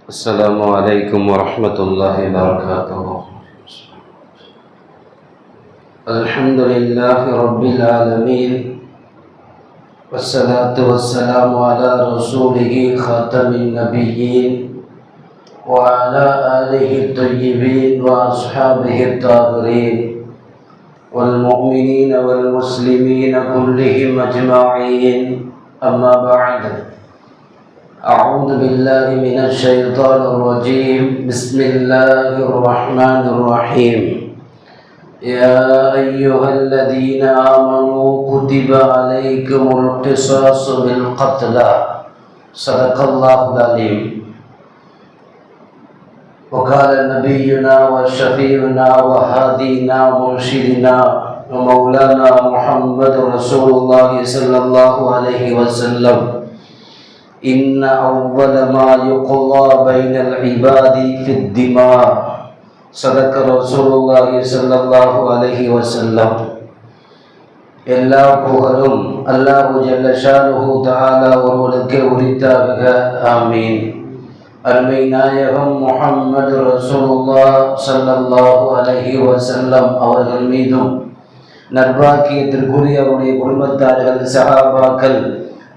السلام عليكم ورحمة الله وبركاته. الحمد لله رب العالمين، والصلاة والسلام على رسوله خاتم النبيين وعلى آله الطيبين وأصحابه الطاهرين والمؤمنين والمسلمين كلهم أجمعين. أما بعد، أعوذ بالله من الشيطان الرجيم. بسم الله الرحمن الرحيم. يا أيها الذين آمنوا كتب عليكم القصاص بالقتلى. صدق الله العليم. وقال نبينا وشفيعنا وهادينا مرشدنا ومولانا محمد رسول الله صلى الله عليه وسلم: إن أول ما يقضى بين العباد في الدماء. صدق رسول الله صلى الله عليه وسلم. எல்லா புகழும் அல்லாஹு ஜல்ல ஷானுஹு தஆலா ஒருவனுக்கே உரித்தாக. ஆமீன். அருமை நாயகம் முஹம்மது ரசூலுல்லாஹ் ஸல்லல்லாஹு அலைஹி வஸல்லம் அவர்கள் மீதும், நற்பாக்கியத்திற்குரிய அவருடைய குடும்பத்தார்கள், சஹாபாக்கள்,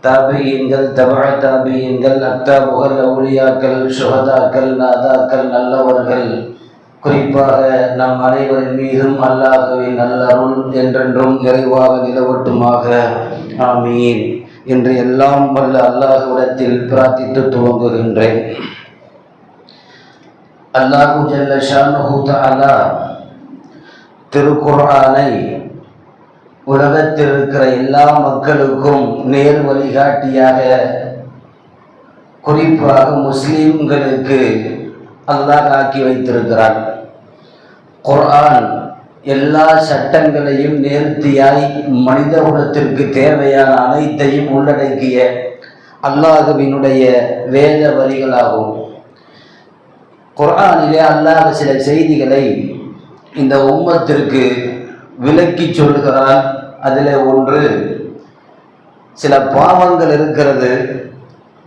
தாபியீன்கள், தபஅ தாபியீன்கள், அக்தாபுகள், அவுலியாக்கள், ஷுஹதாக்கள், நாதாக்கள், நல்லவர்கள், குறிப்பாக நம் அனைவரின் மீதும் அல்லாஹ்வின் நல்லருள் என்றென்றும் நிறைவாக நிலவட்டுமாக. ஆமீன் என்று எல்லாம் வல்ல அல்லாஹ்விடத்தில் பிரார்த்தித்து துவங்குகின்றேன். அல்லாஹு ஜல்ல ஷானுஹு தஆலா திருக்குர்ஆனை உலகத்தில் இருக்கிற எல்லா மக்களுக்கும் நேர் வழிகாட்டியாக, குறிப்பாக முஸ்லிம்களுக்கு அல்லாஹ் ஆக்கி வைத்திருக்கிறான். குர்ஆன் எல்லா சட்டங்களையும் நேர்த்தியாய் மனித குலத்திற்கு தேவையான அனைத்தையும் உள்ளடக்கிய அல்லாஹ்வினுடைய வேத வரிகளாகும். குர்ஆனிலே அல்லாஹ் சில செய்திகளை இந்த உம்மத்திற்கு விளக்கி சொல்லுகிறான். அதில் ஒன்று, சில பாவங்கள் இருக்கிறது.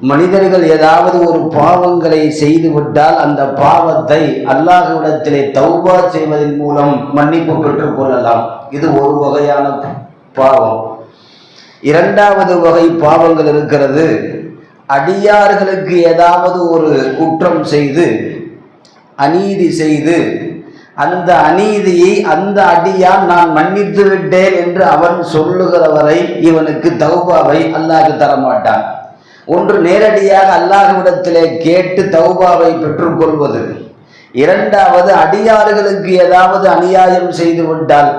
மனிதர்கள் ஏதாவது ஒரு பாவங்களை செய்துவிட்டால் அந்த பாவத்தை அல்லாஹ்விடத்திலே தௌபா செய்வதன் மூலம் மன்னிப்பு பெற்றுக் கொள்ளலாம். இது ஒரு வகையான பாவம். இரண்டாவது வகை பாவங்கள் இருக்கிறது. அடியார்களுக்கு ஏதாவது ஒரு குற்றம் செய்து, அநீதி செய்து, அந்த அநீதியை அந்த அடியான் நான் மன்னித்து விட்டேன் என்று அவன் சொல்லுகிற வரை இவனுக்கு தௌபாவை அல்லாஹ் தரமாட்டான். ஒன்று, நேரடியாக அல்லாஹ்விடத்திலே கேட்டு தௌபாவை பெற்றுக்கொள்வது. இரண்டாவது, அடியார்களுக்கு ஏதாவது அநியாயம் செய்து விட்டால்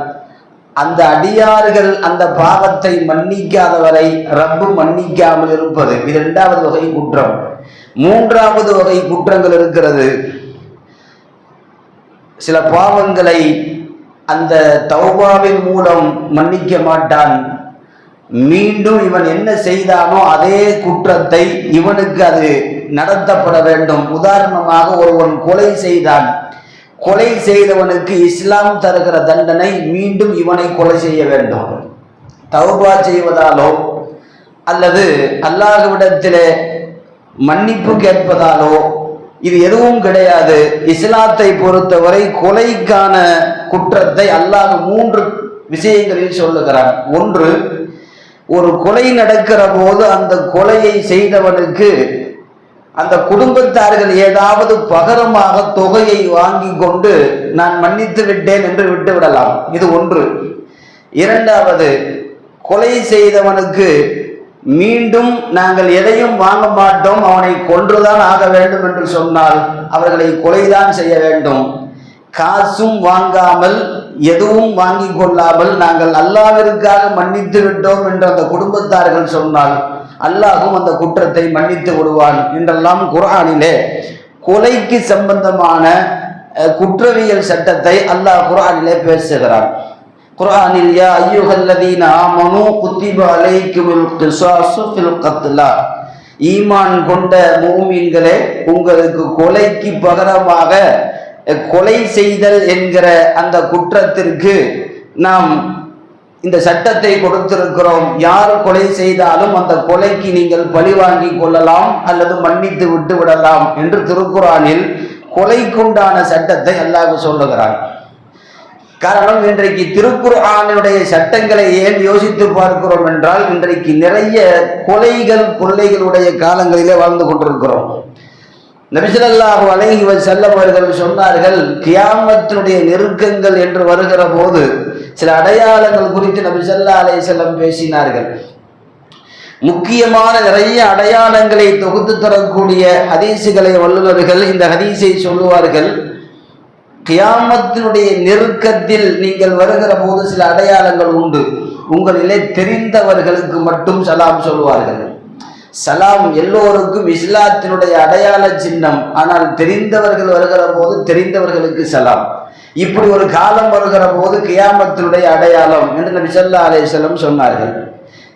அந்த அடியார்கள் அந்த பாவத்தை மன்னிக்காதவரை ரப்பு மன்னிக்காமல் இருப்பது. இது இரண்டாவது வகை குற்றம். மூன்றாவது வகை குற்றங்கள் இருக்கிறது. சில பாவங்களை அந்த தௌபாவின் மூலம் மன்னிக்க மாட்டான். மீண்டும் இவன் என்ன செய்தானோ அதே குற்றத்தை இவனுக்கு அது நடத்தப்பட வேண்டும். உதாரணமாக, ஒருவன் கொலை செய்தான். கொலை செய்தவனுக்கு இஸ்லாம் தருகிற தண்டனை மீண்டும் இவனை கொலை செய்ய வேண்டும். தௌபா செய்வதாலோ அல்லது அல்லாஹ்விடத்திலே மன்னிப்பு கேட்பதாலோ இது எதுவும் கிடையாது. இஸ்லாத்தை பொறுத்தவரை கொலைக்கான குற்றத்தை அல்லாஹ் மூன்று விஷயங்களில் சொல்லுகிறான். ஒன்று, ஒரு கொலை நடக்கிற போது அந்த கொலையை செய்தவனுக்கு அந்த குடும்பத்தார்கள் ஏதாவது பகரமாக தொகையை வாங்கி கொண்டு நான் மன்னித்து விட்டேன் என்று விட்டுவிடலாம். இது ஒன்று. இரண்டாவது, கொலை செய்தவனுக்கு மீண்டும் நாங்கள் எதையும் வாங்க மாட்டோம், அவனை கொன்றுதான் ஆக வேண்டும் என்று சொன்னால் அவர்களை கொலைதான் செய்ய வேண்டும். காசும் வாங்காமல் எதுவும் வாங்கி கொள்ளாமல் நாங்கள் அல்லாஹ்விற்காக மன்னித்து விட்டோம் என்று அந்த குடும்பத்தார்கள் சொன்னால் அல்லாஹும் அந்த குற்றத்தை மன்னித்து விடுவான் என்றெல்லாம் குர்ஆனிலே கொலைக்கு சம்பந்தமான குற்றவியல் சட்டத்தை அல்லாஹ் குர்ஆனிலே பேசுகிறான். குர்ஆனில் யா அய்யுஹல்லதீன ஆமனூ குத்திப அலைக்குமுல் கிஸாஸு ஃபில் கத்லா. ஈமான் கொண்ட முஃமின்களே, உங்களுக்கு கொலைக்கு பகரமாக கொலை செய்தல் என்கிற அந்த குற்றத்திற்கு நாம் இந்த சட்டத்தை கொடுத்திருக்கிறோம். யார் கொலை செய்தாலும் அந்த கொலைக்கு நீங்கள் பழி வாங்கி கொள்ளலாம் அல்லது மன்னித்து விட்டு விடலாம் என்று திருக்குர்ஆனில் கொலைக்குண்டான சட்டத்தை அல்லாஹ் சொல்லுகிறான். காரணம், இன்றைக்கு திருக்குர்ஆனுடைய சட்டங்களை ஏன் யோசித்து பார்க்கிறோம் என்றால், இன்றைக்கு நிறைய கொலைகள் கொள்ளைகளுடைய காலங்களிலே வாழ்ந்து கொண்டிருக்கிறோம். நபி ஸல்லல்லாஹு அலைஹி வஸல்லம் அவர்கள் சொன்னார்கள், கியாமத்தினுடைய நெருக்கங்கள் என்று வருகிற போது சில அடையாளங்கள் குறித்து நபி ஸல்லல்லாஹு அலைஹி வஸல்லம் பேசினார்கள். முக்கியமான நிறைய அடையாளங்களை தொகுத்து தரக்கூடிய ஹதீசுகளை வல்லுநர்கள் இந்த ஹதீஸை சொல்லுவார்கள். கியாமத்தினுடைய நெருக்கத்தில் நீங்கள் வருகிற போது சில அடையாளங்கள் உண்டு. உங்களிலே தெரிந்தவர்களுக்கு மட்டும் சலாம் சொல்வார்கள். சலாம் எல்லோருக்கும் இஸ்லாத்தினுடைய அடையாள சின்னம். ஆனால் தெரிந்தவர்கள் வருகிற போது தெரிந்தவர்களுக்கு சலாம். இப்படி ஒரு காலம் வருகிற போது கியாமத்தினுடைய அடையாளம் என்று நபி ஸல்லல்லாஹு அலைஹி வஸல்லம் சொன்னார்கள்.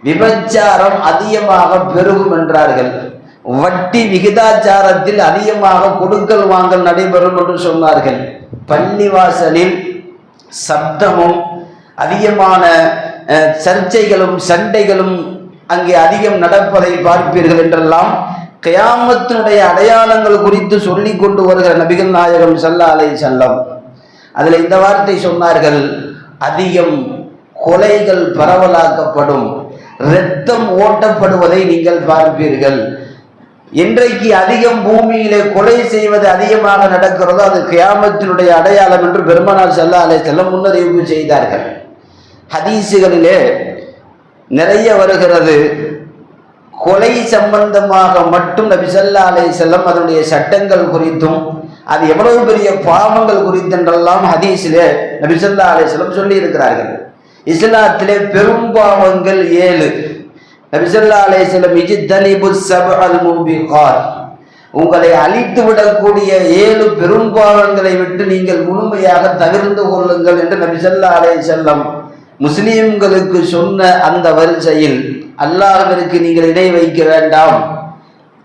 விபச்சாரம் அதிகமாக பெருகும் என்றார்கள். வட்டி விகிதாச்சாரத்தில் அதிகமாக கொடுக்கல் வாங்கல் நடைபெறும் என்று சொன்னார்கள். பள்ளிவாசலில் சப்தமும் அதிகமான சர்ச்சைகளும் சண்டைகளும் அங்கே அதிகம் நடப்பதை பார்ப்பீர்கள் என்றெல்லாம் கியாமத்தினுடைய அடையாளங்கள் குறித்து சொல்லி கொண்டு வருகிற நபிகள் நாயகம் ஸல்லல்லாஹு அலைஹி வஸல்லம் அதில் இந்த வார்த்தை சொன்னார்கள், அதிகம் கொலைகள் பரவலாக்கப்படும், இரத்தம் ஓட்டப்படுவதை நீங்கள் பார்ப்பீர்கள். இன்றைக்கு அதிகம் பூமியிலே கொலை செய்வது அதிகமாக நடக்கிறதோ அது கியாமத்தினுடைய அடையாளம் என்று பெருமானார் ஸல்லல்லாஹு அலைஹி வஸல்லம் முன்னறிவிப்பு செய்தார்கள். ஹதீசுகளிலே நிறைய வருகிறது. கொலை சம்பந்தமாக மட்டும் நபி ஸல்லல்லாஹு அலைஹி வஸல்லம் அதனுடைய சட்டங்கள் குறித்தும் அது எவ்வளவு பெரிய பாவங்கள் குறித்தென்றெல்லாம் ஹதீஸிலே நபி ஸல்லல்லாஹு அலைஹி வஸல்லம் சொல்லி இருக்கிறார்கள். இஸ்லாத்திலே பெரும் பாவங்கள் 7. நபி ஸல்லல்லாஹு அலைஹி வஸல்லம் இஜ்தனிபுஸ் ஸப்அல் முபிகாத், உங்களை அழித்து விடக்கூடிய 7 பெரும் பாவங்களை விட்டு நீங்கள் முழுமையாக தவிர்த்து கொள்ளுங்கள் என்று நபி ஸல்லல்லாஹு அலைஹி வஸல்லம் முஸ்லிம்களுக்கு சொன்ன அந்த வரிசையில் அல்லாஹ்விற்கு நீங்கள் இணை வைக்க வேண்டாம்,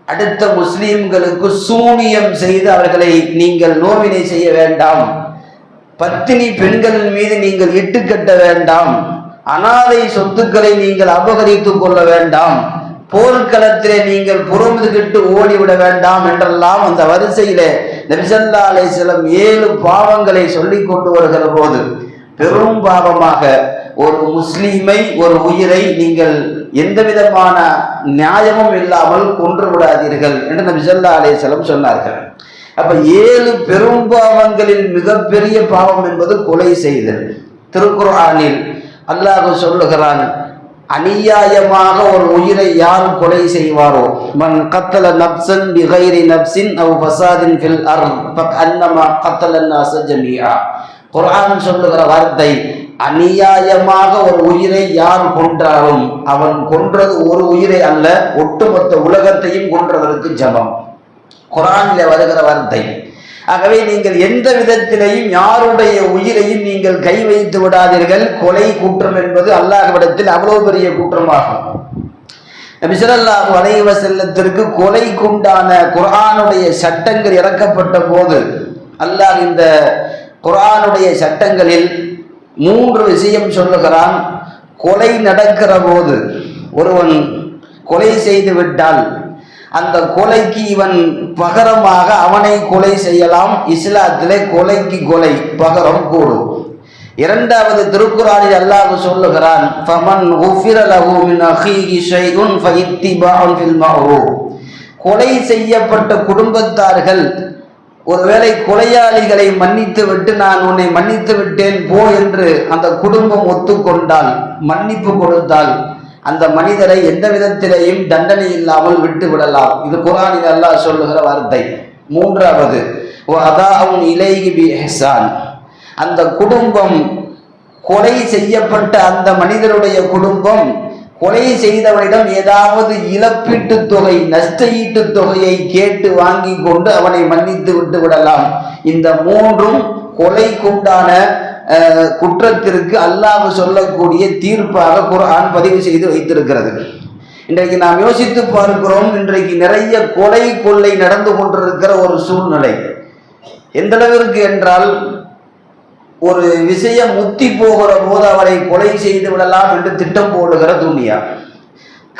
அடுத்த முஸ்லிம்களுக்கு சூனியம் செய்து அவர்களை நீங்கள் நோவினை செய்ய வேண்டாம், பத்தினி பெண்களின் மீது நீங்கள் இட்டுக்கட்ட வேண்டாம், அனாதை சொத்துக்களை நீங்கள் அபகரித்துக் கொள்ள வேண்டாம், போர்க்களத்திலே நீங்கள் புறமுதுகிட்டு ஓடிவிட வேண்டாம் என்றெல்லாம் அந்த வரிசையிலே நபி ஸல்லல்லாஹு அலைஹி வஸல்லம் 7 பாவங்களை சொல்லிக் கொண்டு வருகிற போது பெரும் பாவமாக ஒரு முஸ்லீமை, ஒரு உயிரை நீங்கள் எந்த விதமான நியாயமும் இல்லாமல் கொன்று விடாதீர்கள் என்று நபி ஸல்லல்லாஹு அலைஹி வஸல்லம் சொன்னார்கள். அப்ப 7 பெரும் பாவங்களில் மிகப்பெரிய பாவம் என்பது கொலை செய்தல். திருக்குர்ஆனில் அல்லாஹ் சொல்லுகிறான், அநியாயமாக ஒரு உயிரை யார் கொலை செய்வாரோ, மன் கத்தல நப்சன் பிகைரி நப்சின் அவ் ஃபஸாதின் ஃபில் அர்த் ஃபஅன்னமா கத்தல அன்னாஸ ஜமீஆ. குர்ஆன் சொல்லுகிற வார்த்தை, அநியாயமாக ஒரு உயிரை யார் கொன்றாலும் அவன் கொன்றது ஒரு உயிரை அல்ல, ஒட்டுமொத்த உலகத்தையும் கொன்றதற்கு சமம். குர்ஆனிலே வருகிற வார்த்தை. ஆகவே நீங்கள் எந்த விதத்திலையும் யாருடைய உயிரையும் நீங்கள் கை வைத்து விடாதீர்கள். கொலை குற்றம் என்பது அல்லாஹ்விடத்தில் அவ்வளவு பெரிய குற்றமாகும். நபி ஸல்லல்லாஹு அலைஹி வஸல்லத்திற்கு கொலைக்குண்டான குர்ஆனுடைய சட்டங்கள் இறக்கப்பட்ட போது அல்லாஹ் இந்த குர்ஆனுடைய சட்டங்களில் 3 விஷயம் சொல்லுகிறான். கொலை நடக்கிற போது ஒருவன் கொலை செய்து விட்டால் அந்த கொலைக்கு இவன் பகரமாக அவனை கொலை செய்யலாம். இஸ்லாத்திலே கொலைக்கு கொலை பகரம் கூடும். 2வது திருக்குர்ஆனில் அல்லாஹ் சொல்லுகிறான், ஃபமன் குஃபிர லஹு மின் அஹீஹி ஷைஉன் ஃபஇத்திபாஉன் ஃபில் மஅரூஃப். கொலை செய்யப்பட்ட குடும்பத்தார்கள் ஒருவேளை கொலையாளிகளை மன்னித்து விட்டு, நான் உன்னை மன்னித்து விட்டேன் போ என்று அந்த குடும்பம் ஒத்துக்கொண்டால், மன்னிப்பு கொடுத்தால், அந்த மனிதரை எந்த விதத்திலேயும் தண்டனை இல்லாமல் விட்டு விடலாம். இது குர்ஆனில் அல்லாஹ் சொல்லுகிற வார்த்தை. 3வது வஅதாஉன் இலைஹி பிஇஹ்சான். அந்த குடும்பம், கொலை செய்யப்பட்ட அந்த மனிதருடைய குடும்பம் கொலை செய்தவனிடம் ஏதாவது இழப்பீட்டு தொகை, நஷ்டஈட்டு தொகையை கேட்டு வாங்கி கொண்டு அவனை மன்னித்து விட்டு விடலாம். இந்த 3ம் கொலைக்குண்டான குற்றத்திற்கு அல்லாஹ் சொல்லக்கூடிய தீர்ப்பாக குர்ஆன் பதிவு செய்து வைத்திருக்கிறது. இன்றைக்கு நாம் யோசித்து பார்க்கிறோம், இன்றைக்கு நிறைய கொலை கொள்ளை நடந்து கொண்டிருக்கிற ஒரு சூழ்நிலை. எந்த அளவிற்கு என்றால், ஒரு விஷயம் முத்தி போகிற போது அவரை கொலை செய்து விடலாம் என்று திட்டம் போடுகிற துனியா.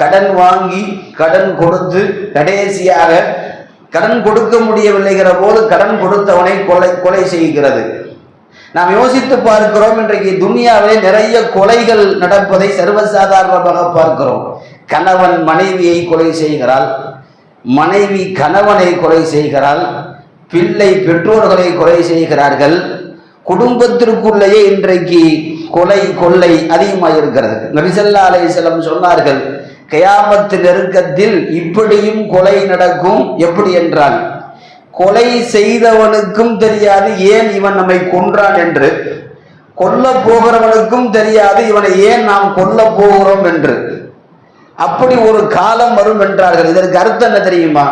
கடன் வாங்கி கடன் கொடுத்து கடைசியாக கடன் கொடுக்க முடியவில்லைங்கிற போது கடன் கொடுத்தவனை கொலை செய்கிறது. நாம் யோசித்து பார்க்கிறோம், இன்றைக்கு துனியாவிலே நிறைய கொலைகள் நடப்பதை சர்வசாதாரணமாக பார்க்கிறோம். கணவன் மனைவியை கொலை செய்கிறாள், மனைவி கணவனை கொலை செய்கிறாள், பிள்ளை பெற்றோர்களை கொலை செய்கிறார்கள். குடும்பத்திற்குள்ளேயே இன்றைக்கு கொலை கொள்ளை அதிகமாக இருக்கிறது. நபி ஸல்லல்லாஹு அலைஹி வஸல்லம் சொன்னார்கள், கியாமத் நெருக்கத்தில் இப்படியும் கொலை நடக்கும். எப்படி என்றால், கொலை செய்தவனுக்கும் தெரியாது ஏன் இவன் நம்மை கொன்றான் என்று, கொல்ல போகிறவனுக்கும் தெரியாது இவனை ஏன் நாம் கொல்ல போகிறோம் என்று. அப்படி ஒரு காலம் வரும் என்றார்கள். இதற்கு அர்த்தம் என்ன தெரியுமா?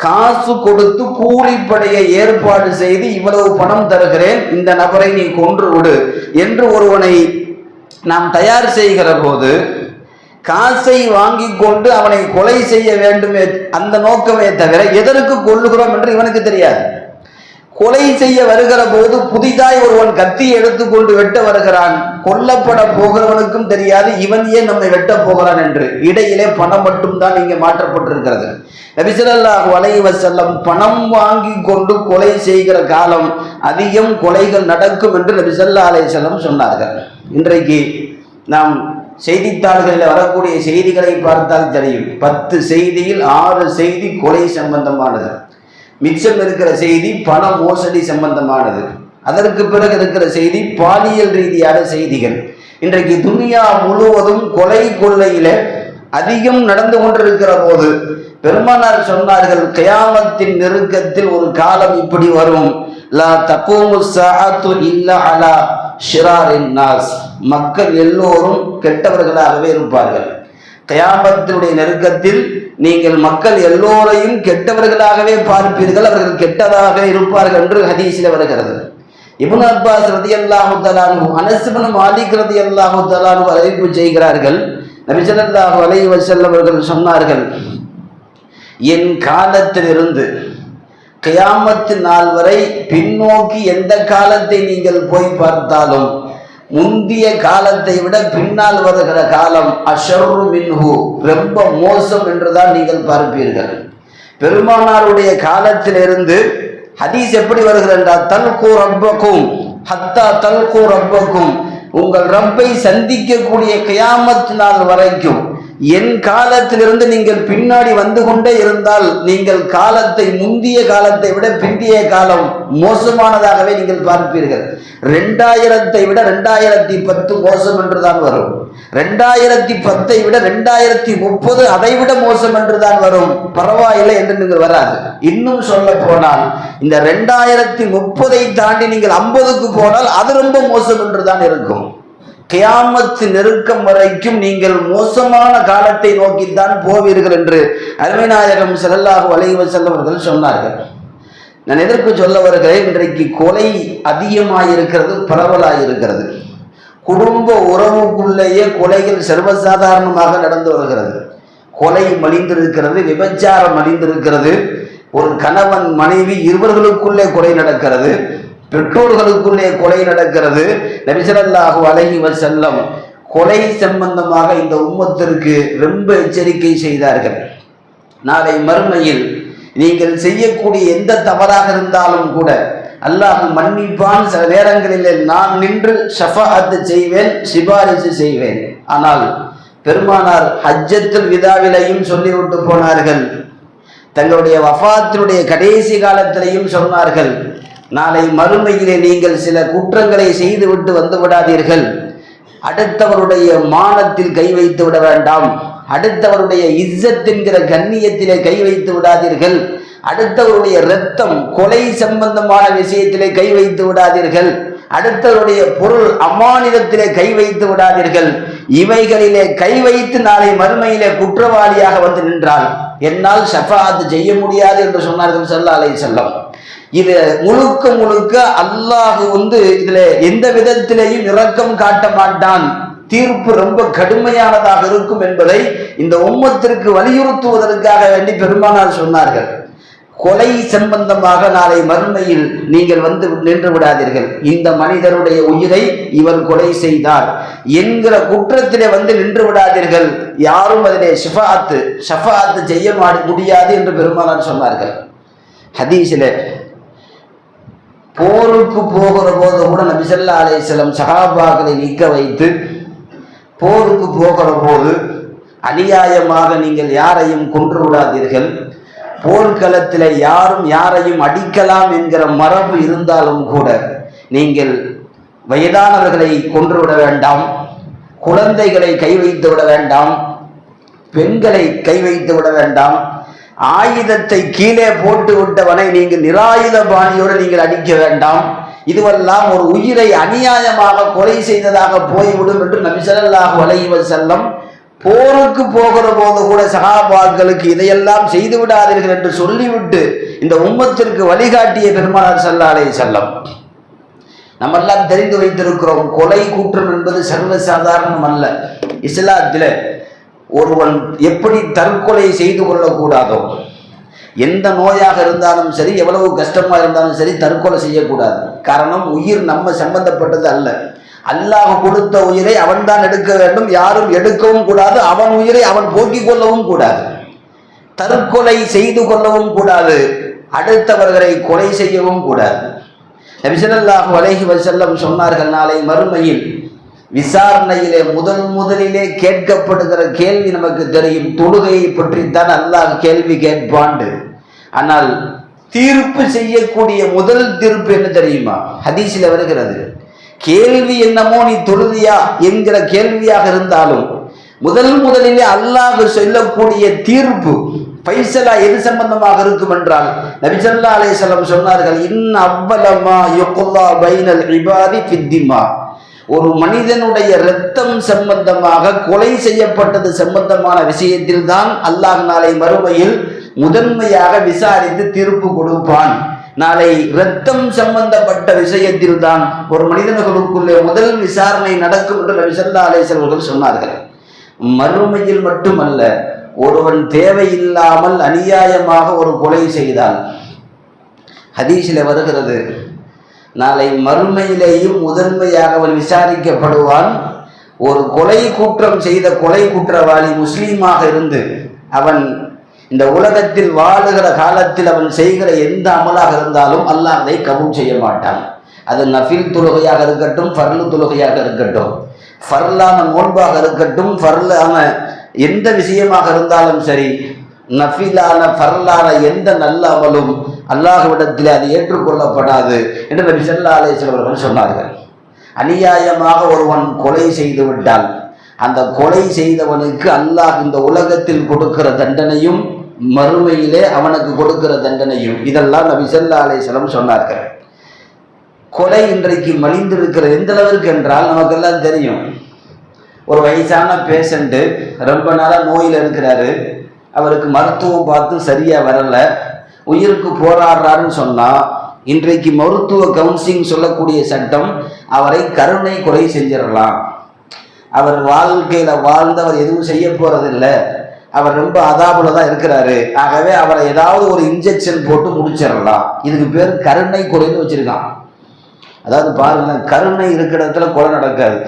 காசு கொடுத்து கூலிப்படையை ஏற்பாடு செய்து இவ்வளவு பணம் தருகிறேன், இந்த நபரை நீ கொன்று விடு என்று ஒருவனை நாம் தயார் செய்கிற போது காசை வாங்கி கொண்டு அவனை கொலை செய்ய வேண்டுமே, அந்த நோக்கமே தவிர எதற்கு கொல்லுகிறோம் என்று இவனுக்கு தெரியாது. கொலை செய்ய வருகிற போது புதிதாய் ஒருவன் கத்தி எடுத்துக்கொண்டு வெட்ட வருகிறான், கொல்லப்பட போகிறவனுக்கும் தெரியாது இவன் ஏன் நம்மை வெட்ட போகிறான் என்று. இடையிலே பணம் மட்டும்தான் இங்கே மாற்றப்பட்டிருக்கிறது. நபி ஸல்லல்லாஹு அலைஹி வஸல்லம் பணம் வாங்கி கொண்டு கொலை செய்கிற காலம் அதிகம், கொலைகள் நடக்கும் என்று நபி ஸல்லல்லாஹு அலைஹி வஸல்லம் சொன்னார்கள். இன்றைக்கு நாம் செய்தித்தாள்களில் வரக்கூடிய செய்திகளை பார்த்தால் தெரியும், 10 செய்தியில் 6 செய்தி கொலை சம்பந்தமானது, மிச்சம் இருக்கிற செய்தி பண மோசடி சம்பந்தமானது, அதற்கு பிறகு இருக்கிற செய்தி பாலியல் ரீதியான செய்திகள். இன்றைக்கு துனியா முழுவதும் கொலை கொள்ளையில அதிகம் நடந்து கொண்டிருக்கிற போது பெருமானார் சொன்னார்கள், கியாமத்தின் நெருக்கத்தில் ஒரு காலம் இப்படி வரும், லா தகூமு ஸாஅத்து இல்லா அலா ஷிராரின் நாஸ், மக்கள் எல்லோரும் கெட்டவர்களாகவே இருப்பார்கள். கியாமத்தினுடைய நெருக்கத்தில் நீங்கள் மக்கள் எல்லோரையும் கெட்டவர்களாகவே பார்ப்பீர்கள், அவர்கள் கெட்டதாக இருப்பார்கள் என்று ஹதீஸில் வருகிறது. இப்னு அப்பாஸ் ரலியல்லாஹு தஆலா அன்ஹு, அனஸ் இப்னு மாலிக் ரலியல்லாஹு தஆலா அன்ஹு அறிவிப்பு செய்கிறார்கள், நபி ஸல்லல்லாஹு அலைஹி வஸல்லம் அவர்கள் சொன்னார்கள், என் காலத்திலிருந்து கியாமத்து நாள் வரை பின்னோக்கி எந்த காலத்தை நீங்கள் போய் பார்த்தாலும் முந்திய காலத்தை விட பின்னால் வருகிற காலம் அஷர்ரு மின்ஹு, ரொம்ப மோசம் என்றுதான் நீங்கள் பார்ப்பீர்கள். பெருமானாருடைய காலத்திலிருந்து ஹதீஸ் எப்படி வருகிறது என்றால், தல்கு ரப்பக்கும் ஹத்தா தல்கு ரப்பக்கும், உங்கள் ரப்பை சந்திக்கக்கூடிய கியாமத் நாள் வரைக்கும் என் காலத்திலிருந்து நீங்கள் பின்னாடி வந்து கொண்டே இருந்தால் நீங்கள் காலத்தை முந்திய காலத்தை விட பிந்திய காலம் மோசமானதாகவே நீங்கள் பார்ப்பீர்கள். 2000 விட 2010 மோசம் என்றுதான் வரும், 2010 விட 2030 அதை விட மோசம் என்றுதான் வரும், பரவாயில்லை என்று நீங்கள் வராது. இன்னும் சொல்ல போனால் இந்த 2030 தாண்டி நீங்கள் 50க்கு போனால் அது ரொம்ப மோசம் என்றுதான் இருக்கும். கியாமத்து நெருக்கம் வரைக்கும் நீங்கள் மோசமான காலத்தை நோக்கித்தான் போவீர்கள் என்று அருமைநாயகம் ஸல்லல்லாஹு அலைஹி வஸல்லம் அவர்கள் சொன்னார்கள். நான் எதற்கு சொல்ல வருகிறேன், இன்றைக்கு கொலை அதிகமாயிருக்கிறது, பரவலாயிருக்கிறது. குடும்ப உறவுக்குள்ளேயே கொலைகள் சர்வசாதாரணமாக நடந்து வருகிறது. கொலை மலிந்திருக்கிறது, விபச்சாரம் மலிந்திருக்கிறது, ஒரு கணவன் மனைவி இருவர்களுக்குள்ளே கொலை நடக்கிறது, பெற்றோர்களுக்குள்ளே கொலை நடக்கிறது. நபி ஸல்லல்லாஹு அலைஹி வஸல்லம் கொலை சம்பந்தமாக இந்த உம்மத்திற்கு ரொம்ப எச்சரிக்கை செய்தார்கள். நாளை மறுமையில் நீங்கள் செய்யக்கூடிய எந்த தவறாக இருந்தாலும் கூட அல்லாஹ் மன்னிப்பான். சில நேரங்களில் நான் நின்று ஷஃபாஅத் செய்வேன், சிபாரிசு செய்வேன். ஆனால் பெருமானார் ஹஜ்ஜத்துல் விதாவிலையும் சொல்லிவிட்டு போனார்கள், தங்களுடைய வஃபாத்தினுடைய கடைசி காலத்திலையும் சொன்னார்கள், நாளை மறுமையிலே நீங்கள் சில குற்றங்களை செய்துவிட்டு வந்து விடாதீர்கள், அடுத்தவருடைய மானத்தில் கை வைத்து விட வேண்டாம், அடுத்தவருடைய இஸ்ஸத் என்கிற கண்ணியத்திலே கை வைத்து விடாதீர்கள், அடுத்தவருடைய இரத்தம் கொலை சம்பந்தமான விஷயத்திலே கை வைத்து விடாதீர்கள், அடுத்தவருடைய பொருள் அமானிதத்திலே கை வைத்து விடாதீர்கள். இவைகளிலே கை வைத்து நாளை மறுமையிலே குற்றவாளியாக வந்து நின்றால் என்னால் ஷஃபாஅத் செய்ய முடியாது என்று சொன்னார்கள் ஸல்லல்லாஹு அலைஹி வஸல்லம். இது முழுக்க முழுக்க அல்லாஹ் இதுல எந்த விதத்திலேயும் இரக்கம் காட்ட மாட்டான், தீர்ப்பு ரொம்ப கடுமையானதாக இருக்கும் என்பதை இந்த உம்மத்திற்கு வலியுறுத்துவதற்காக வேண்டி பெருமானார் சொன்னார்கள். கொலை சம்பந்தமாக நாளை மறுமையில் நீங்கள் வந்து நின்று விடாதீர்கள். இந்த மனிதருடைய உயிரை இவர் கொலை செய்தார் என்கிற குற்றத்திலே வந்து நின்று விடாதீர்கள். யாரும் அதிலே ஷஃபாஅத்து செய்ய முடியாது என்று பெருமானார் சொன்னார்கள். ஹதீஸில் போருக்கு போகிற போது கூட நபி ஸல்லல்லாஹு அலைஹி வஸல்லம் சஹாபாக்களை நிற்க வைத்து, போருக்கு போகிற போது அநியாயமாக நீங்கள் யாரையும் கொன்று விடாதீர்கள், போர்க்களத்தில் யாரும் யாரையும் அடிக்கலாம் என்கிற மரபு இருந்தாலும் கூட நீங்கள் வயதானவர்களை கொன்றுவிட வேண்டாம், குழந்தைகளை கை வைத்து விட வேண்டாம், பெண்களை கை வைத்து விட வேண்டாம், ஆயுதத்தை கீழே போட்டு விட்டவனை நீங்கள் நிராயுத பாணியோடு நீங்கள் அடிக்க வேண்டாம். இதுவெல்லாம் ஒரு உயிரை அநியாயமாக கொலை செய்ததாக போய்விடும் என்று நபி ஸல்லல்லாஹு அலைஹி வஸல்லம் போருக்கு போகிற போது கூட சஹாபாக்களுக்கு இதையெல்லாம் செய்து விடாதீர்கள் என்று சொல்லிவிட்டு இந்த உம்மத்திற்கு வழிகாட்டிய பெருமானார் ஸல்லல்லாஹு அலைஹி வஸல்லம். நம்ம எல்லாம் தெரிந்து வைத்திருக்கிறோம், கொலை குற்றம் என்பது சர்வசாதாரணம் அல்ல. இஸ்லாத்தில் ஒருவன் எப்படி தற்கொலை செய்து கொள்ளக்கூடாதோ, எந்த நோயாக இருந்தாலும் சரி, எவ்வளவு கஷ்டமா இருந்தாலும் சரி, தற்கொலை செய்யக்கூடாது. காரணம், உயிர் நம்ம சம்பந்தப்பட்டது அல்ல. அல்லாஹ் கொடுத்த உயிரை அவன் தான் எடுக்க வேண்டும், யாரும் எடுக்கவும் கூடாது. அவன் உயிரை அவன் போக்கிக் கொள்ளவும் கூடாது, தற்கொலை செய்து கொள்ளவும் கூடாது, அடுத்தவர்களை கொலை செய்யவும் கூடாது. நபி ஸல்லல்லாஹு அலைஹி வஸல்லம் சொன்னார்கள், நாளை மறுமையில் விசாரணையிலே முதலிலே கேட்கப்படுகிற கேள்வி நமக்கு தெரியும், தொழுகையை பற்றித்தான் அல்லாஹ் கேள்வி கேட்பாண்டு. ஆனால் தீர்ப்பு செய்யக்கூடிய முதல் தீர்ப்பு என்ன தெரியுமா? ஹதீஸில் வருகிறது, கேள்வி என்னமோ நீ தொழுதியா என்கிற கேள்வியாக இருந்தாலும் முதலிலே அல்லாஹ் சொல்லக்கூடிய தீர்ப்பு பைசலா எது சம்பந்தமாக இருக்கும் என்றால், நபி ஸல்லல்லாஹு அலைஹி வஸல்லம் சொன்னார்கள், இன் அவ்வலமா யுக்லா பைனல் இபாதி ஃபித்திமா. ஒரு மனிதனுடைய இரத்தம் சம்பந்தமாக, கொலை செய்யப்பட்டது சம்பந்தமான விஷயத்தில் தான் அல்லாஹ் நாளை மறுமையில் முதன்மையாக விசாரித்து தீர்ப்பு கொடுப்பான். நாளை இரத்தம் சம்பந்தப்பட்ட விஷயத்தில் தான் ஒரு மனிதர்களுக்குள்ளே முதல் விசாரணை நடக்கும் என்று நபி ஸல்லல்லாஹு அலைஹி வஸல்லம் அவர்கள் சொன்னார்கள். மறுமையில் மட்டுமல்ல, ஒருவன் தேவையில்லாமல் அநியாயமாக ஒரு கொலை செய்தால், ஹதீஸில் வருகிறது, நாளை மறுமையிலேயும் முதன்மையாக அவன் விசாரிக்கப்படுவான். ஒரு கொலை குற்றம் செய்த கொலை குற்றவாளி முஸ்லீமாக இருந்து அவன் இந்த உலகத்தில் வாழுகிற காலத்தில் அவன் செய்கிற எந்த அமலாக இருந்தாலும் அல்லாஹ் அதை கபூல் செய்ய மாட்டான். அது நஃபில் தொழுகையாக இருக்கட்டும், ஃபர்லு தொழுகையாக இருக்கட்டும், ஃபர்லான நோன்பாக இருக்கட்டும், ஃபர்லான எந்த விஷயமாக இருந்தாலும் சரி, நஃபிலான ஃபர்லான எந்த நல்ல அமலும் அல்லாஹ்விடத்தில் அது ஏற்றுக்கொள்ளப்படாது என்று நபி ஸல்லல்லாஹு அலைஹி வஸல்லம் அவர்கள் சொன்னார்கள். அநியாயமாக ஒருவன் கொலை செய்து விட்டால் அந்த கொலை செய்தவனுக்கு அல்லாஹ் இந்த உலகத்தில் கொடுக்கிற தண்டனையும் மறுமையிலே அவனுக்கு கொடுக்கிற தண்டனையும், இதெல்லாம் நபி ஸல்லல்லாஹு அலைஹி வஸல்லம் சொன்னார்கள். கொலை இன்றைக்கு மலிந்திருக்கிற எந்த அளவிற்கு என்றால், நமக்கெல்லாம் தெரியும், ஒரு வயசான பேஷண்ட்டு ரொம்ப நாளாக நோயில் இருக்கிறாரு, அவருக்கு மருத்துவம் பார்த்து சரியாக வரலை, உயிருக்கு போராடுறாருன்னு சொன்னால், இன்றைக்கு மருத்துவ கவுன்சிலிங் சொல்லக்கூடிய சட்டம் அவரை கருணை கொலை செஞ்சிடலாம். அவர் வாழ்க்கையில் வாழ்ந்தவர் எதுவும் செய்ய போகிறதில்லை, அவர் ரொம்ப அதாபுல தான் இருக்கிறாரு, ஆகவே அவரை ஏதாவது ஒரு இன்ஜெக்ஷன் போட்டு முடிச்சிடலாம். இதுக்கு பேர் கருணை கொலைன்னு வச்சுருக்கான். அதாவது பாருங்கள், கருணை இருக்கிற இடத்துல கொலை நடக்காது,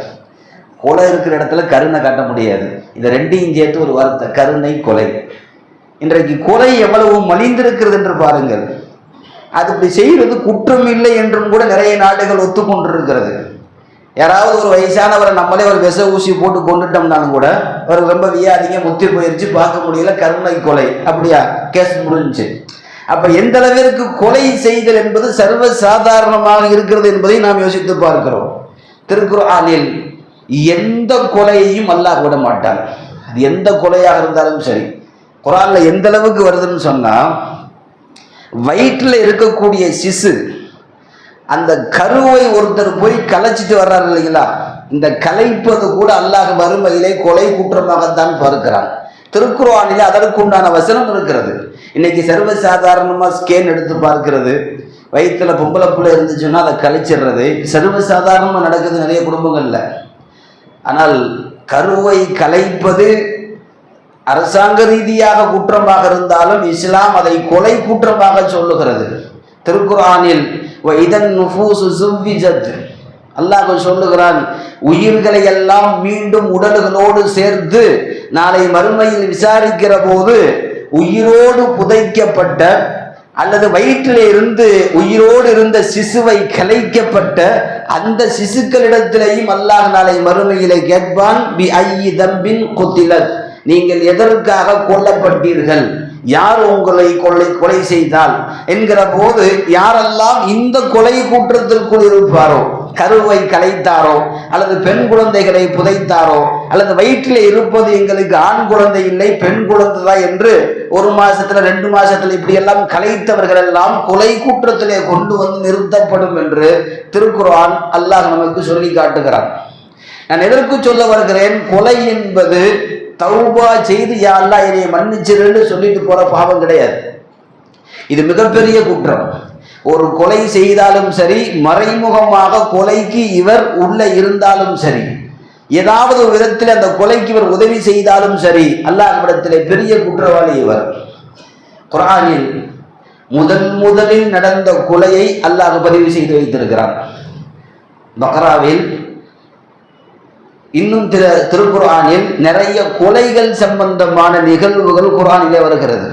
கொலை இருக்கிற இடத்துல கருணை காட்ட முடியாது. இதை ரெண்டையும் சேர்த்து ஒரு வார்த்தை, கருணை கொலை. இன்றைக்கு கொலை எவ்வளவு மலிந்திருக்கிறது என்று பாருங்கள். அது இப்படி செய்கிறது குற்றம் இல்லை என்றும் கூட நிறைய நாடுகள் ஒத்துக்கொண்டிருக்கிறது. யாராவது ஒரு வயசானவரை நம்மளே ஒரு விஷ ஊசி போட்டு கொண்டுட்டோம்னாலும் கூட அவருக்கு ரொம்ப வியாதிங்க முத்தி போயிடுச்சு, பார்க்க முடியல, கருணை கொலை, அப்படியா, கேஸ் முடிஞ்சிச்சு. அப்ப எந்த அளவிற்கு கொலை செய்தல் என்பது சர்வ சாதாரணமாக இருக்கிறது என்பதை நாம் யோசித்து பார்க்கிறோம். திருக்குர்ஆனில் எந்த கொலையையும் அல்லாஹ் விட மாட்டான். அது எந்த கொலையாக இருந்தாலும் சரி. குர்ஆன்ல எந்த அளவுக்கு வருதுன்னு சொன்னா, வயிற்றில் இருக்கக்கூடிய சிசு, அந்த கருவை ஒருத்தர் போய் கலைச்சிட்டு வர்றாரு இல்லைங்களா, இந்த கலைப்பது கூட அல்லாஹ் மறுமையிலே கொலை குற்றமாகத்தான் பார்க்கிறான். திருக்குர்ஆனிலே அதற்குண்டான வசனம் இருக்கிறது. இன்னைக்கு சர்வசாதாரணமாக ஸ்கேன் எடுத்து பார்க்கிறது, வயிற்றுல பொம்பளை பிள்ளை இருந்துச்சுன்னா அதை கழிச்சிடுறது சர்வசாதாரணமாக நடக்குது நிறைய குடும்பங்கள்ல. ஆனால் கருவை கலைப்பது அரசாங்க ரீதியாக குற்றமாக இருந்தாலும் இஸ்லாம் அதை கொலை குற்றமாக சொல்லுகிறது. திருக்குர்ஆனில் இதன் நுஃபூசு ஸுவ்விஜத், அல்லாஹ் சொல்லுகிறான், உயிர்களை எல்லாம் மீண்டும் உடல்களோடு சேர்த்து நாளை மறுமையில் விசாரிக்கிற போது உயிரோடு புதைக்கப்பட்ட அல்லது வயிற்றிலே இருந்து உயிரோடு இருந்த சிசுவை கலைக்கப்பட்ட அந்த சிசுக்களிடத்திலேயும் அல்லாஹ் நாளை மறுமையிலே கேட்பான், பி ஐயி தம்பின் குத்திலத், நீங்கள் எதற்காக கொல்லப்பட்டீர்கள், யார் உங்களை கொலை செய்தால் என்கிற போது யாரெல்லாம் இந்த கொலை கூற்றத்திற்குள் இருப்பாரோ, கருவை கலைத்தாரோ அல்லது பெண் குழந்தைகளை புதைத்தாரோ அல்லது வயிற்றிலே இருப்பது எங்களுக்கு ஆண் குழந்தை இல்லை பெண் குழந்தை என்று 1 மாசத்துல 2 மாசத்துல இப்படி எல்லாம் கலைத்தவர்கள் எல்லாம் கொலை கூற்றத்திலே கொண்டு வந்து நிறுத்தப்படும் என்று திருக்குர்ஆன் அல்லாஹ் நமக்கு சொல்லி காட்டுகிறான். நான் எதற்கு சொல்ல வருகிறேன், கொலை என்பது தௌபா செய்து யா அல்லாஹ் என்னை மன்னிச்சிருன்னு சொல்லிட்டு போற பாவம் கிடையாது. இது மிகப்பெரிய குற்றம். ஒரு கொலை செய்தாலும் சரி, மறைமுகமாக கொலைக்கு இவர் உள்ள இருந்தாலும் சரி, ஏதாவது ஒரு விதத்தில் அந்த கொலைக்கு இவர் உதவி செய்தாலும் சரி, அல்லாஹ்விடத்திலே பெரிய குற்றவாளி இவர். குர்ஆனில் முதலில் நடந்த கொலையை அல்லாஹ் பதிவு செய்து வைத்திருக்கிறான். பக்ராவில் இன்னும் திருக்குர்ஆனில் நிறைய கொலைகள் சம்பந்தமான நிகழ்வுகள் குர்ஆனிலே வருகிறது.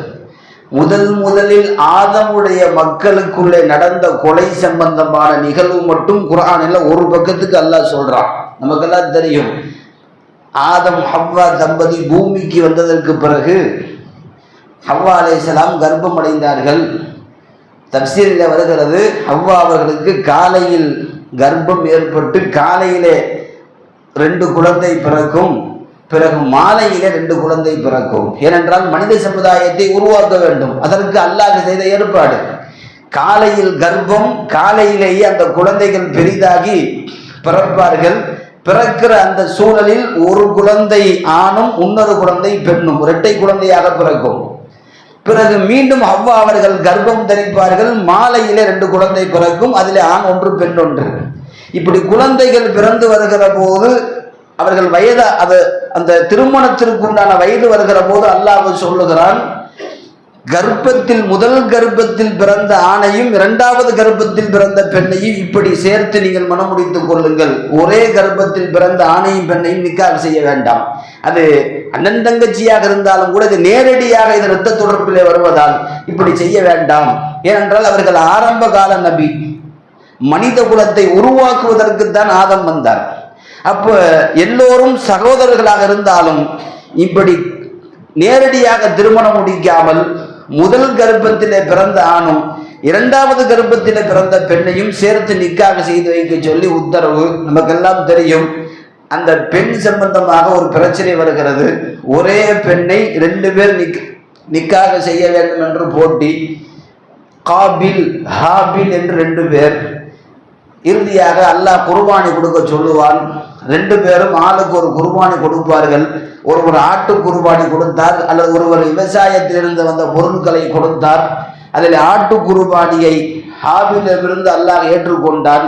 முதலில் ஆதமுடைய மக்களுக்குள்ளே நடந்த கொலை சம்பந்தமான நிகழ்வு மட்டும் குர்ஆனில் ஒரு பக்கத்துக்கு அல்லாஹ் சொல்றான். நமக்கெல்லாம் தெரியும், ஆதம் ஹவ்வா தம்பதி பூமிக்கு வந்ததற்கு பிறகு ஹவ்வா அலைஹிஸ்ஸலாம் கர்ப்பம் அடைந்தார்கள். தப்சீரில் வருகிறது, ஹவ்வா அவர்களுக்கு காலையில் கர்ப்பம் ஏற்பட்டு காலையிலே 2 குழந்தை பிறக்கும், பிறகு மாலையிலே 2 குழந்தை பிறக்கும். ஏனென்றால் மனித சமுதாயத்தை உருவாக்க வேண்டும், அதற்கு அல்லாஹ் செய்த ஏற்பாடு. காலையில் கர்ப்பம், காலையிலேயே அந்த குழந்தைகள் பெரிதாகி பிறப்பார்கள். பிறக்கிற அந்த சூழலில் ஒரு குழந்தை ஆணும் இன்னொரு குழந்தை பெண்ணும், இரட்டை குழந்தையாக பிறக்கும். பிறகு மீண்டும் ஹவ்வா அவர்கள் கர்ப்பம் தரிப்பார்கள், மாலையிலே 2 குழந்தை பிறக்கும், அதிலே ஆண் ஒன்று பெண் ஒன்று. இப்படி குழந்தைகள் பிறந்து வருகிற போது அவர்கள் அந்த திருமணத்திற்கு உண்டான வயது வருகிற போது அல்லாஹ் சொல்லுகிறான், முதல் கர்ப்பத்தில் பிறந்த ஆணையும் 2வது கர்ப்பத்தில் பிறந்த பெண்ணையும் இப்படி சேர்த்து நீங்கள் மனம் முடித்துக் கொள்ளுங்கள். ஒரே கர்ப்பத்தில் பிறந்த ஆணையும் பெண்ணையும் நிக்காஹ் செய்ய வேண்டாம். அது அண்ணன் தங்கச்சியாக இருந்தாலும் கூட இது நேரடியாக இது இரத்த தொடர்பிலே வருவதால் இப்படி செய்ய வேண்டாம். ஏனென்றால் அவர்கள் ஆரம்ப கால நபி, மனித குலத்தை உருவாக்குவதற்கு தான் ஆதம் வந்தார். அப்ப எல்லோரும் சகோதரர்களாக இருந்தாலும் இப்படி நேரடியாக திருமணம் முடிக்காமல் முதல் கர்ப்பத்திலே பிறந்த ஆணும் 2வது கர்ப்பத்திலே பிறந்த பெண்ணையும் சேர்த்து நிக்காக செய்து வைக்க சொல்லி உத்தரவு. நமக்கெல்லாம் தெரியும், அந்த பெண் சம்பந்தமாக ஒரு பிரச்சனை வருகிறது. ஒரே பெண்ணை 2 பேர் நிக்காக செய்ய வேண்டும் என்று போட்டி, காபில் ஹாபில் என்று 2 பேர். இறுதியாக அல்லாஹ் குர்பானி கொடுக்க சொல்லுவான். 2 பேரும் ஆளுக்கு ஒரு குர்பானி கொடுப்பார்கள். ஒருவர் ஆட்டு குர்பானி கொடுத்தார், அல்லது ஒருவர் விவசாயத்திலிருந்து வந்த பொருட்களை கொடுத்தார். அதில் ஆட்டு குர்பானியை ஹாபிலிருந்து அல்லாஹ் ஏற்றுக்கொண்டான்.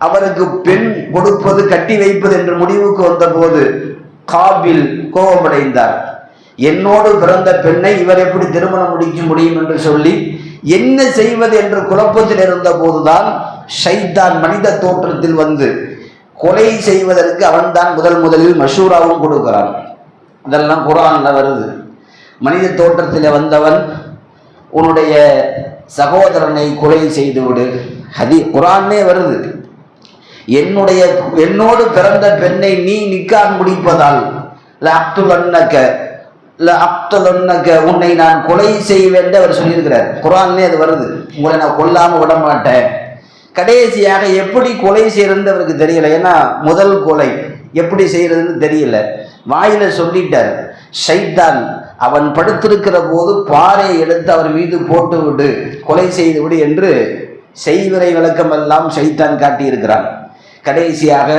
அவருக்கு பெண் கொடுப்பது கட்டி வைப்பது என்று முடிவுக்கு வந்த போது காபில் கோபமடைந்தார். என்னோடு பிறந்த பெண்ணை இவர் எப்படி திருமணம் முடிக்க முடியும் என்று சொல்லி என்ன செய்வது என்று குழப்பத்தில் இருந்த போதுதான் ஷைத்தான் மனித தோற்றத்தில் வந்து கொலை செய்வதற்கு அவன்தான் முதலில் மஷூராவும் கொடுக்கிறான். அதெல்லாம் குர்ஆன்ல வருது. மனித தோற்றத்தில் வந்தவன் உன்னுடைய சகோதரனை கொலை செய்து விடு, குர்ஆனே வருது. என்னோடு பிறந்த பெண்ணை நீ நிக்காஹ் முடிப்பதால் உன்னை நான் கொலை செய்வேன் என்று அவர் சொல்லியிருக்கிறார். குர்ஆன்லே அது வருது. உங்களை நான் கொல்லாம விட மாட்டேன். கடைசியாக எப்படி கொலை செய்யறதுன்னு அவருக்கு தெரியல. ஏன்னா முதல் கொலை எப்படி செய்யறதுன்னு தெரியல. வாயில சொல்லிட்டார். ஷைத்தான் அவன் படுத்திருக்கிற போது பாறை எடுத்து அவர் மீது போட்டு விடு, கொலை செய்து விடு என்று செய்வினை விளக்கம் எல்லாம் ஷைத்தான் காட்டியிருக்கிறான். கடைசியாக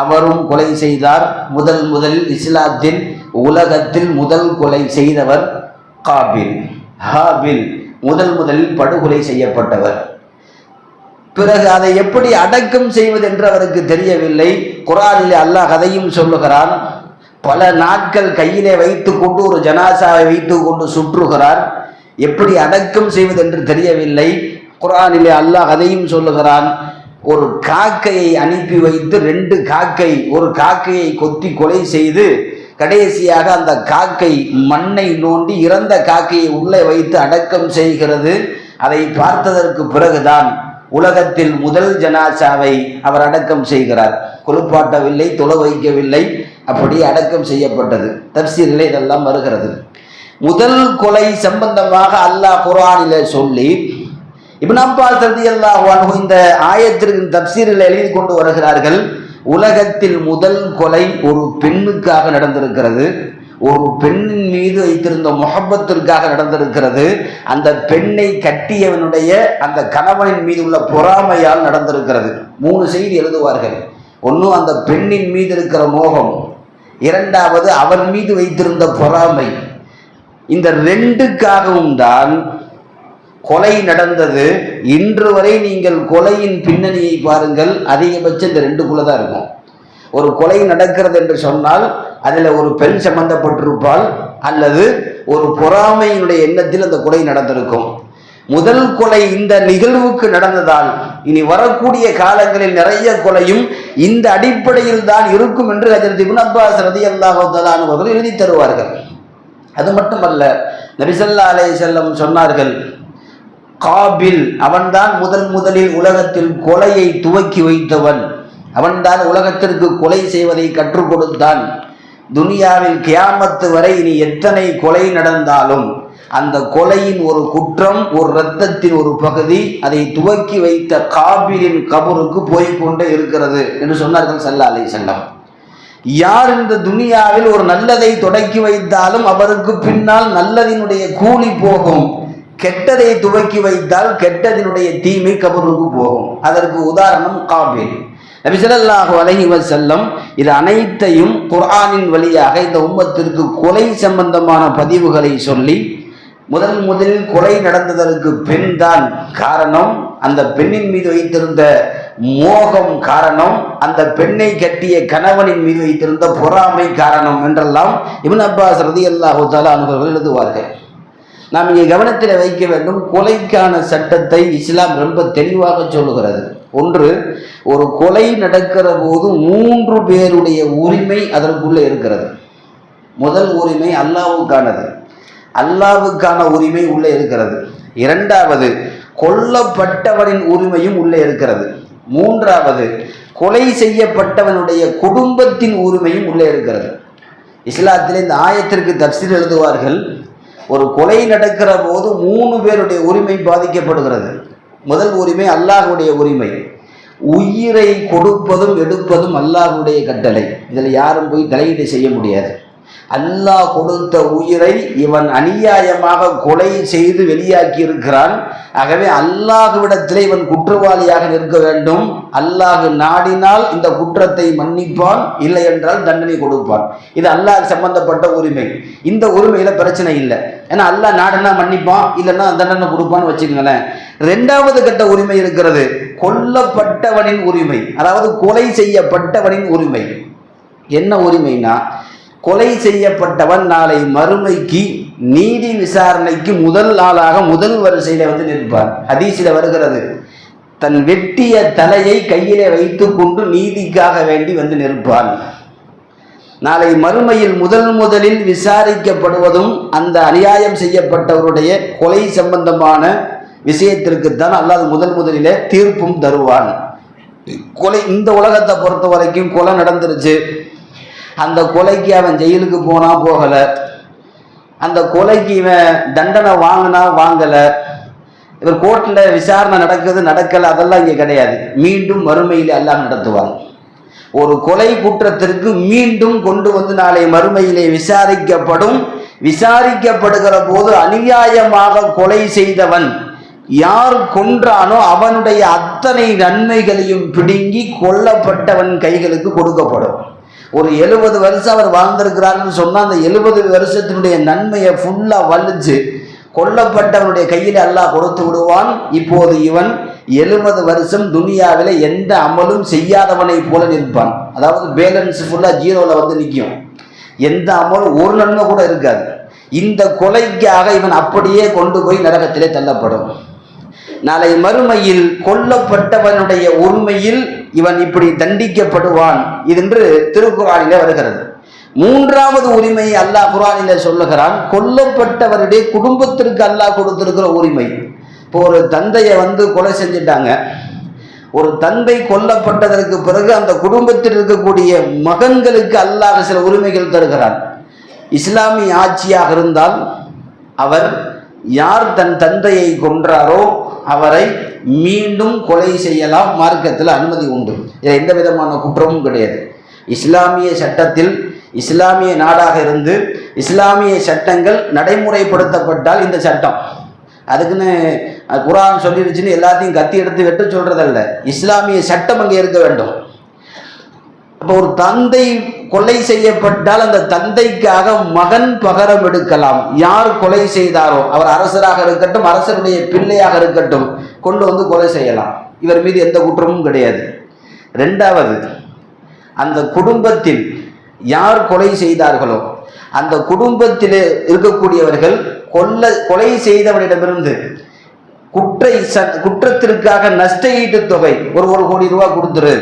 அவரும் கொலை செய்தார். முதலில் இஸ்லாத்தில் உலகத்தில் முதல் கொலை செய்தவர் காபில். ஹாபில் முதலில் படுகொலை செய்யப்பட்டவர். பிறகு அதை எப்படி அடக்கம் செய்வது என்று அவருக்கு தெரியவில்லை. குர்ஆனிலே அல்லாஹ் அதையும் சொல்லுகிறான். பல நாட்கள் கையிலே வைத்து கொண்டு ஒரு ஜனாசாவை வைத்து கொண்டு சுற்றுகிறார். எப்படி அடக்கம் செய்வது என்று தெரியவில்லை. குர்ஆனிலே அல்லாஹ் அதையும் சொல்லுகிறான். ஒரு காக்கையை அனுப்பி வைத்து 2 காக்கை ஒரு காக்கையை கொத்தி கொலை செய்து கடைசியாக அந்த காக்கை மண்ணை நோண்டி இறந்த காக்கையை உள்ளே வைத்து அடக்கம் செய்கிறது. அதை பார்த்ததற்கு பிறகுதான் உலகத்தில் முதல் ஜனாசாவை அவர் அடக்கம் செய்கிறார். குளிப்பாட்டவில்லை, தொழ வைக்கவில்லை, அப்படி அடக்கம் செய்யப்பட்டது. தப்சீரிலே இதெல்லாம் வருகிறது. முதல் கொலை சம்பந்தமாக அல்லாஹ் குர்ஆனிலே சொல்லி இப்னு அப்பாஸ் ரலியல்லாஹு அன்ஹு இந்த ஆயத்திற்கு தப்சீரில் எழுதி கொண்டு வருகிறார்கள். உலகத்தில் முதல் கொலை ஒரு பெண்ணுக்காக நடந்திருக்கிறது. ஒரு பெண்ணின் மீது வைத்திருந்த முஹப்பத்திற்காக நடந்திருக்கிறது. அந்த பெண்ணை கட்டியவனுடைய அந்த கணவனின் மீது உள்ள பொறாமையால் நடந்திருக்கிறது. 3 செய்தி எழுதுவார்கள். ஒன்று அந்த பெண்ணின் மீது இருக்கிற மோகம், 2வது அவன் மீது வைத்திருந்த பொறாமை. இந்த 2க்காகவும் தான் கொலை நடந்தது. இன்று வரை நீங்கள் கொலையின் பின்னணியை பாருங்கள், அதிகபட்சம் இந்த 2க்குள்ள தான் இருக்கும். ஒரு கொலை நடக்கிறது என்று சொன்னால் அதில் ஒரு பெண் சம்பந்தப்பட்டிருப்பாள், அல்லது ஒரு பொறாமையினுடைய எண்ணத்தில் அந்த கொலை நடந்திருக்கும். முதல் கொலை இந்த நிகழ்வுக்கு நடந்ததால் இனி வரக்கூடிய காலங்களில் நிறைய கொலையும் இந்த அடிப்படையில் தான் இருக்கும் என்று ஹஜ்ரத் இப்னு அப்பாஸ் ரலியல்லாஹு தஆலா அன்ஹு அவர்கள் எழுதி தருவார்கள். அது மட்டுமல்ல, நபி ஸல்லல்லாஹு அலைஹி வஸல்லம் சொன்னார்கள், காபில் அவன்தான் முதலில் உலகத்தில் கொலையை துவக்கி வைத்தவன். அவன்தான் உலகத்திற்கு கொலை செய்வதை கற்றுக் கொடுத்தான். துனியாவில் கியாமத்து வரை இனி எத்தனை கொலை நடந்தாலும் அந்த கொலையின் ஒரு குற்றம், ஒரு இரத்தத்தின் ஒரு பகுதி அதை துவக்கி வைத்த காபிலின் கபருக்கு போய்கொண்டே இருக்கிறது என்று சொன்னார்கள் ஸல்லல்லாஹு அலைஹி வஸல்லம். யார் இந்த துனியாவில் ஒரு நல்லதை தொடக்கி வைத்தாலும் அவருக்கு பின்னால் நல்லதினுடைய கூலி போகும். கெட்டதை துவக்கி வைத்தால் கெட்டதினுடைய தீமை கபருக்கு போகும். அதற்கு உதாரணம் காபில். நபி ஸல்லல்லாஹு அலைஹி வஸல்லம் இது அனைத்தையும் குர்ஆனின் வழியாக இந்த உம்மத்திற்கு கொலை சம்பந்தமான பதிவுகளை சொல்லி, முதலில் கொலை நடந்ததற்கு பெண் தான் காரணம், அந்த பெண்ணின் மீது வைத்திருந்த மோகம் காரணம், அந்த பெண்ணை கட்டிய கணவனின் மீது வைத்திருந்த பொறாமை காரணம் என்றெல்லாம் இப்னு அப்பாஸ் ரலியல்லாஹு தஆலா அன்ஹு எழுதுவார்கள். நாம் இங்கே கவனத்தில் வைக்க வேண்டும், கொலைக்கான சட்டத்தை இஸ்லாம் ரொம்ப தெளிவாக சொல்லுகிறது. ஒன்று, ஒரு கொலை நடக்கிற போது 3 பேருடைய உரிமை அதற்குள்ளே இருக்கிறது. முதல் உரிமை அல்லாஹ்வுக்கானது, அல்லாஹ்வுக்கான உரிமை உள்ளே இருக்கிறது. 2வது கொல்லப்பட்டவனின் உரிமையும் உள்ளே இருக்கிறது. 3வது கொலை செய்யப்பட்டவனுடைய குடும்பத்தின் உரிமையும் உள்ளே இருக்கிறது. இஸ்லாத்தில் இந்த ஆயத்திற்கு தப்சீர் எழுதுவார்கள், ஒரு கொலை நடக்கிற போது 3 பேருடைய உரிமை பாதிக்கப்படுகிறது. முதல் உரிமை அல்லாஹ்வுடைய உரிமை. உயிரை கொடுப்பதும் எடுப்பதும் அல்லாஹ்வுடைய கட்டளை. இதில் யாரும் போய் தலையீடு செய்ய முடியாது. அல்லாஹ் கொடுத்த உயிரை இவன் அநியாயமாக கொலை செய்து வெளியாக்கி இருக்கிறான். ஆகவே அல்லாஹ்விடத்திலே இவன் குற்றவாளியாக நிற்க வேண்டும். அல்லாஹ் நாடினால் இந்த குற்றத்தை மன்னிப்பான், இல்லை என்றால் தண்டனை கொடுப்பான். இது அல்லாஹ் சம்பந்தப்பட்ட உரிமை. இந்த உரிமையில பிரச்சனை இல்லை. ஏன்னா அல்லாஹ் நாடுனா மன்னிப்பான், இல்லைன்னா தண்டனை கொடுப்பான்னு வச்சுக்கங்களேன். 2வது கட்ட உரிமை இருக்கிறது, கொல்லப்பட்டவனின் உரிமை, அதாவது கொலை செய்யப்பட்டவனின் உரிமை. என்ன உரிமைனா, கொலை செய்யப்பட்டவன் நாளை மறுமைக்கு நீதி விசாரணைக்கு முதல் ஆளாக முதல் வரிசையில வந்து நிற்பான். ஹதீஸில் வருகிறது, தன் வெட்டிய தலையை கையிலே வைத்து கொண்டு நீதிக்காக வேண்டி வந்து நிற்பான். நாளை மறுமையில் முதலில் விசாரிக்கப்படுவதும் அந்த அநியாயம் செய்யப்பட்டவருடைய கொலை சம்பந்தமான விஷயத்திற்குத்தான் அல்லாஹ் முதலிலே தீர்ப்பும் தருவான். கொலை இந்த உலகத்தை பொறுத்த வரைக்கும் கொலை நடந்துருச்சு, அந்த கொலைக்கு அவன் ஜெயிலுக்கு போனா போகல, அந்த கொலைக்கு இவன் தண்டனை வாங்கினா வாங்கல, இவர் கோர்ட்ல விசாரணை நடக்கல, அதெல்லாம் இங்கே கிடையாது. மீண்டும் மறுமையில் அல்லாஹ் நடத்துவான். ஒரு கொலை குற்றத்திற்கு மீண்டும் கொண்டு வந்து நாளை மறுமையிலே விசாரிக்கப்படும். விசாரிக்கப்படுகிற போது அநியாயமாக கொலை செய்தவன் யார் கொன்றானோ அவனுடைய அத்தனை நன்மைகளையும் பிடுங்கி கொல்லப்பட்டவன் கைகளுக்கு கொடுக்கப்படும். ஒரு 70 வருஷம் அவர் வாழ்ந்திருக்கிறார்னு சொன்னால் அந்த 70 வருஷத்தினுடைய நன்மையை ஃபுல்லாக வலிச்சு கொல்லப்பட்டவனுடைய கையில் அல்லாஹ் கொடுத்து விடுவான். இப்போது இவன் 70 வருஷம் துனியாவில் எந்த அமலும் செய்யாதவனை போல நிற்பான். அதாவது பேலன்ஸ் ஃபுல்லாக ஜீரோவில் வந்து நிற்கும். எந்த அமலும் ஒரு நன்மை கூட இருக்காது. இந்த கொலைக்காக இவன் அப்படியே கொண்டு போய் நரகத்திலே தள்ளப்படும். நாளை மறுமையில் கொல்லப்பட்டவனுடைய உரிமையில் இவன் இப்படி தண்டிக்கப்படுவான் என்று திருக்குர்ஆனிலே வருகிறது. மூன்றாவது உரிமையை அல்லாஹ் குர்ஆனிலே சொல்லுகிறான், கொல்லப்பட்டவருடைய குடும்பத்திற்கு அல்லாஹ் கொடுத்திருக்கிற உரிமை. இப்போ ஒரு தந்தையை கொலை செஞ்சிட்டாங்க. ஒரு தந்தை கொல்லப்பட்டதற்கு பிறகு அந்த குடும்பத்தில் இருக்கக்கூடிய மகன்களுக்கு அல்லாஹ் சில உரிமைகள் தருகிறான். இஸ்லாமிய ஆட்சியாக இருந்தால் அவர் யார் தன் தந்தையை கொன்றாரோ அவரை மீண்டும் கொலை செய்யலாம், மார்க்கத்தில் அனுமதி உண்டு. இதில் எந்த விதமான குற்றமும் கிடையாது. இஸ்லாமிய சட்டத்தில் இஸ்லாமிய நாடாக இருந்து இஸ்லாமிய சட்டங்கள் நடைமுறைப்படுத்தப்பட்டால் இந்த சட்டம் அதுக்குன்னு குர்ஆன் சொல்லிடுச்சுன்னு எல்லாத்தையும் கத்தி எடுத்து வெட்ட சொல்றதல்ல. இஸ்லாமிய சட்டம் அங்கே இருக்க வேண்டும். அப்போ ஒரு தந்தை கொலை செய்யப்பட்டால் அந்த தந்தைக்காக மகன் பகரம் எடுக்கலாம். யார் கொலை செய்தாரோ அவர் அரசராக இருக்கட்டும், அரசருடைய பிள்ளையாக இருக்கட்டும், கொண்டு கொலை செய்யலாம். இவர் மீது எந்த குற்றமும் கிடையாது. ரெண்டாவது, அந்த குடும்பத்தில் யார் கொலை செய்தார்களோ அந்த குடும்பத்தில் இருக்கக்கூடியவர்கள் கொலை செய்தவனிடமிருந்து குற்றத்திற்காக நஷ்ட ஈட்டு தொகை ஒரு 1 கோடி ரூபாய் கொடுத்துரு,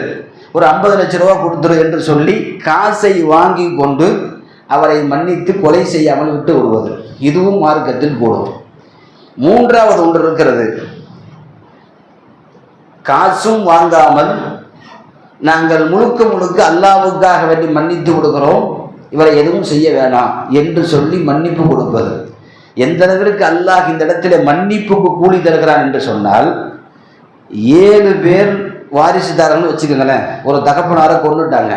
ஒரு 50 லட்சம் ரூபாய் கொடுத்துரு என்று சொல்லி காசை வாங்கி கொண்டு அவரை மன்னித்து கொலை செய்யாமல் விட்டு விடுவது, இதுவும் மார்க்கத்தில் கூடும். மூன்றாவது ஒன்று இருக்கிறது, காசும் வாங்காமல் நாங்கள் முழுக்க அல்லாஹ்வுக்காக வேண்டி மன்னித்து கொடுக்கிறோம், இவரை எதுவும் செய்ய வேணாம் என்று சொல்லி மன்னிப்பு கொடுப்பது. எந்த அளவிற்கு அல்லாஹ் இந்த இடத்துல மன்னிப்புக்கு கூலி தருகிறான் என்று சொன்னால், 7 பேர் வாரிசுதாரர்கள் வச்சுக்கோங்களேன். ஒரு தகப்பனாரை கொன்னுட்டாங்க,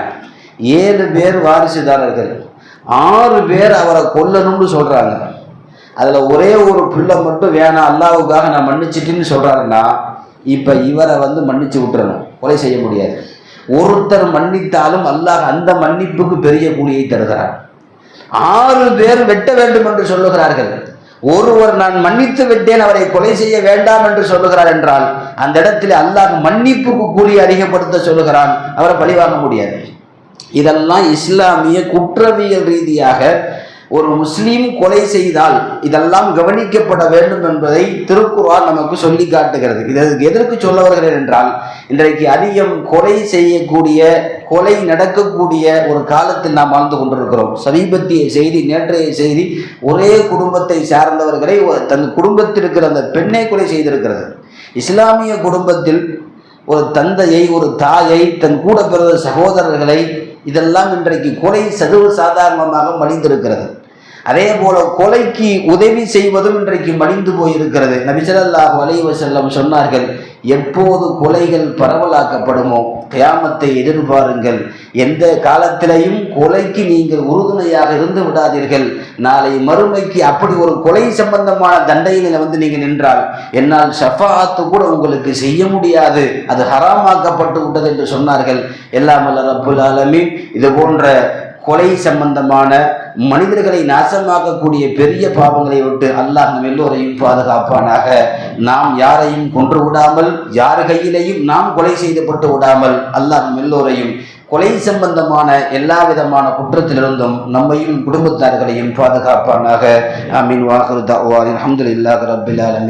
7 பேர் வாரிசுதாரர்கள், 6 பேர் அவரை கொல்லணும்னு சொல்றாங்க. அதுல ஒரே ஒரு பிள்ளை மட்டும் வேணாம், அல்லாஹ்வுக்காக நான் மன்னிச்சிட்டேன்னு சொல்றாருன்னா இப்ப இவரை மன்னிச்சு விட்டுறணும், கொலை செய்ய முடியாது. ஒருத்தர் மன்னித்தாலும் அல்லாஹ் அந்த மன்னிப்புக்கு பெரிய கூலியை தருகிறார். 6 பேர் வெட்ட வேண்டும் என்று சொல்லுகிறார்கள். ஒருவர் நான் மன்னித்து விட்டேன், அவரை கொலை செய்ய வேண்டாம் என்று சொல்லுகிறார் என்றால் அந்த இடத்தில் அல்லாஹ் மன்னிப்புக்கு கூலி அதிகப்படுத்த சொல்லுகிறான், அவரை பழிவாங்க முடியாது. இதெல்லாம் இஸ்லாமிய குற்றவியல் ரீதியாக ஒரு முஸ்லீம் கொலை செய்தால் இதெல்லாம் கவனிக்கப்பட வேண்டும் என்பதை திருக்குர்ஆன் நமக்கு சொல்லி காட்டுகிறது. இதற்கு எதற்கு சொல்ல வருகிறேன் என்றால், இன்றைக்கு அதிகம் கொலை செய்யக்கூடிய, கொலை நடக்கக்கூடிய ஒரு காலத்தில் நாம் வாழ்ந்து கொண்டிருக்கிறோம். சமீபத்திய செய்தி, நேற்றைய செய்தி, ஒரே குடும்பத்தை சார்ந்தவர்களை தன் குடும்பத்தில் இருக்கிற அந்த பெண்ணை கொலை செய்திருக்கிறது. இஸ்லாமிய குடும்பத்தில் ஒரு தந்தையை, ஒரு தாயை, தன் கூட பிறந்த சகோதரர்களை, இதெல்லாம் இன்றைக்கு கொலை சர்வ சாதாரணமாக மலிந்திருக்கிறது. அதே போல கொலைக்கு உதவி செய்வதும் இன்றைக்கு மலிந்து போயிருக்கிறது. நபி ஸல்லல்லாஹு அலைஹி வஸல்லம் சொன்னார்கள், எப்போது கொலைகள் பரவலாக்கப்படுமோ கியாமத்தை எதிர்பாருங்கள். எந்த காலத்திலையும் கொலைக்கு நீங்கள் உறுதுணையாக இருந்து விடாதீர்கள். நாளை மறுமைக்கு அப்படி ஒரு கொலை சம்பந்தமான தண்டனையில நீங்கள் நின்றால் என்னால் ஷஃபாஅத்து கூட உங்களுக்கு செய்ய முடியாது, அது ஹராமாக்கப்பட்டு விட்டது என்று சொன்னார்கள். எல்லாம் வல்ல ரப்புல் ஆலமீன் இது போன்ற கொலை சம்பந்தமான மனிதர்களை நாசமாக்கக்கூடிய பெரிய பாவங்களை விட்டு அல்லாஹ் நம் எல்லோரையும் பாதுகாப்பானாக. நாம் யாரையும் கொன்று விடாமல், யார் கையிலையும் நாம் கொலை செய்யப்பட்டு விடாமல் அல்லாஹ் நம் எல்லோரையும் கொலை சம்பந்தமான எல்லா விதமான குற்றத்திலிருந்தும் நம்மையும் குடும்பத்தார்களையும் பாதுகாப்பானாக. ஆமீன். வாஹிரு தஅவானா அல்ஹம்துலில்லாஹி ரப்பில் ஆலமீன்.